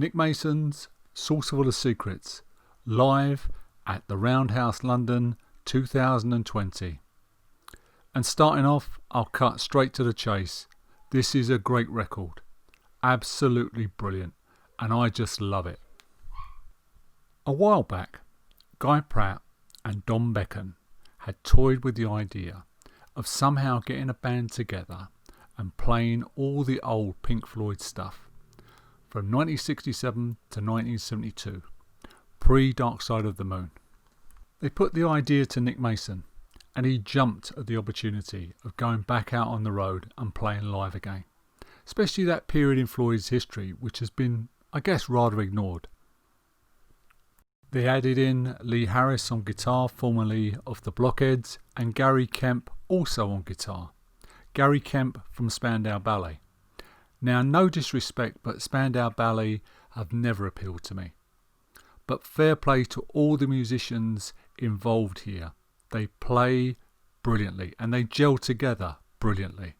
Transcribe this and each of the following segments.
Nick Mason's Saucerful of Secrets, live at the Roundhouse London 2020. And starting off, I'll cut straight to the chase. This is a great record, absolutely brilliant, and I just love it. A while back, Guy Pratt and Don Becken had toyed with the idea of somehow getting a band together and playing all the old Pink Floyd stuff from 1967 to 1972, pre-Dark Side of the Moon. They put the idea to Nick Mason, and he jumped at the opportunity of going back out on the road and playing live again, especially that period in Floyd's history which has been, I guess, rather ignored. They added in Lee Harris on guitar, formerly of the Blockheads, and Gary Kemp also on guitar. Gary Kemp from Spandau Ballet. Now, no disrespect, but Spandau Ballet have never appealed to me. But fair play to all the musicians involved here. They play brilliantly and they gel together brilliantly.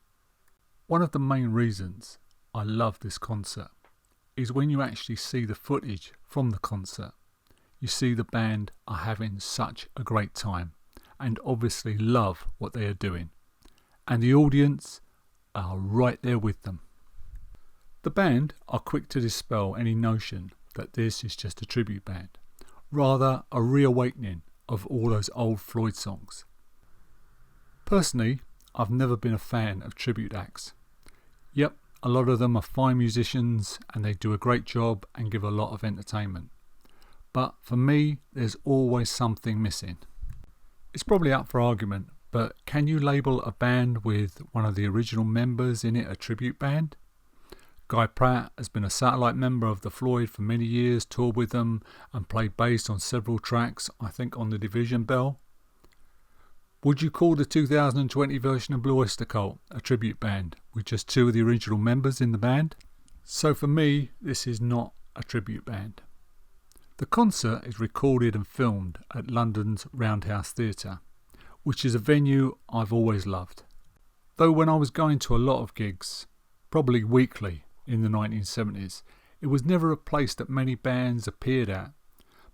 One of the main reasons I love this concert is when you actually see the footage from the concert. You see the band are having such a great time and obviously love what they are doing. And the audience are right there with them. The band are quick to dispel any notion that this is just a tribute band, rather a reawakening of all those old Floyd songs. Personally, I've never been a fan of tribute acts. Yep, a lot of them are fine musicians and they do a great job and give a lot of entertainment. But for me, there's always something missing. It's probably up for argument, but can you label a band with one of the original members in it a tribute band? Guy Pratt has been a satellite member of the Floyd for many years, toured with them and played bass on several tracks, I think on the Division Bell. Would you call the 2020 version of Blue Oyster Cult a tribute band with just two of the original members in the band? So for me, this is not a tribute band. The concert is recorded and filmed at London's Roundhouse Theatre, which is a venue I've always loved. Though when I was going to a lot of gigs, probably weekly in the 1970s, it was never a place that many bands appeared at.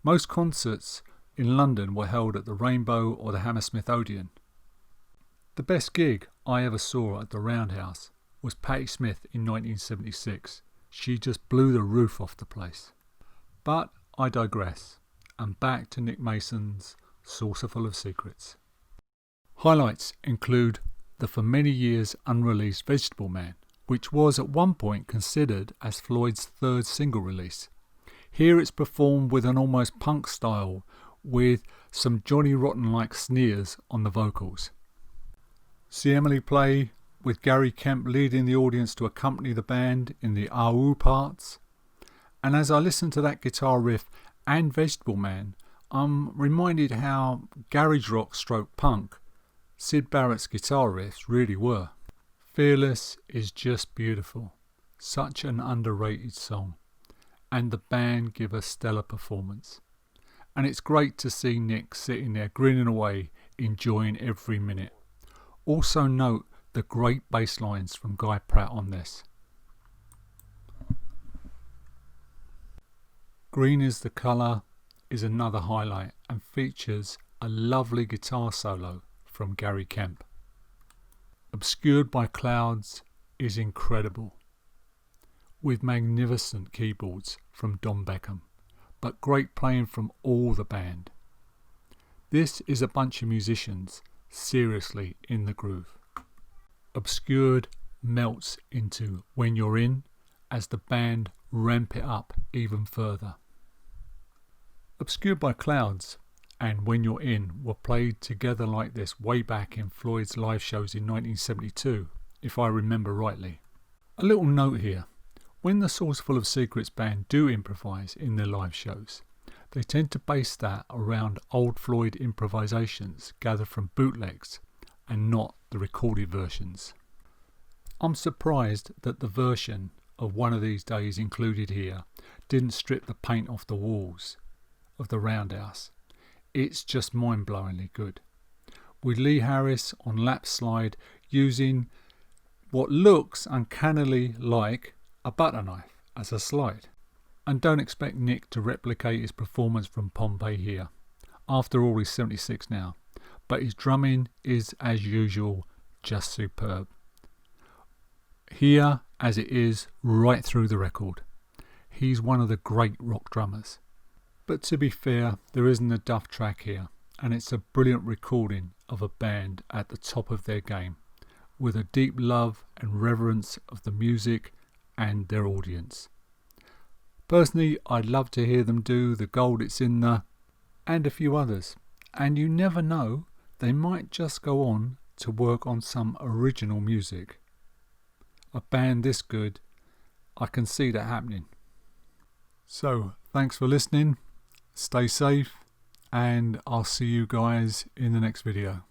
Most concerts in London were held at the Rainbow or the Hammersmith Odeon. The best gig I ever saw at the Roundhouse was Patti Smith in 1976. She just blew the roof off the place. But I digress, and back to Nick Mason's Saucerful of Secrets. Highlights include the for many years unreleased Vegetable Man, which was at one point considered as Floyd's third single release. Here it's performed with an almost punk style, with some Johnny Rotten-like sneers on the vocals. See Emily play, with Gary Kemp leading the audience to accompany the band in the ah-oo parts. And as I listen to that guitar riff and Vegetable Man, I'm reminded how garage rock stroke punk Syd Barrett's guitar riffs really were. Fearless is just beautiful. Such an underrated song. And the band give a stellar performance. And it's great to see Nick sitting there grinning away, enjoying every minute. Also note the great bass lines from Guy Pratt on this. Green is the Colour is another highlight and features a lovely guitar solo from Gary Kemp. Obscured by Clouds is incredible, with magnificent keyboards from Don Becken, but great playing from all the band. This is a bunch of musicians seriously in the groove. Obscured melts into When You're In as the band ramp it up even further. Obscured by Clouds and When You're In were played together like this way back in Floyd's live shows in 1972, if I remember rightly. A little note here, when the Saucerful of Secrets band do improvise in their live shows, they tend to base that around old Floyd improvisations gathered from bootlegs and not the recorded versions. I'm surprised that the version of One of These Days included here didn't strip the paint off the walls of the Roundhouse. It's just mind-blowingly good. With Lee Harris on lap slide using what looks uncannily like a butter knife as a slide. And don't expect Nick to replicate his performance from Pompeii here. After all, he's 76 now. But his drumming is, as usual, just superb. Here, as it is, right through the record. He's one of the great rock drummers. But to be fair, there isn't a duff track here, and it's a brilliant recording of a band at the top of their game, with a deep love and reverence of the music and their audience. Personally, I'd love to hear them do The Gold It's in the and a few others, and you never know, they might just go on to work on some original music. A band this good, I can see that happening. So, thanks for listening, stay safe, and I'll see you guys in the next video.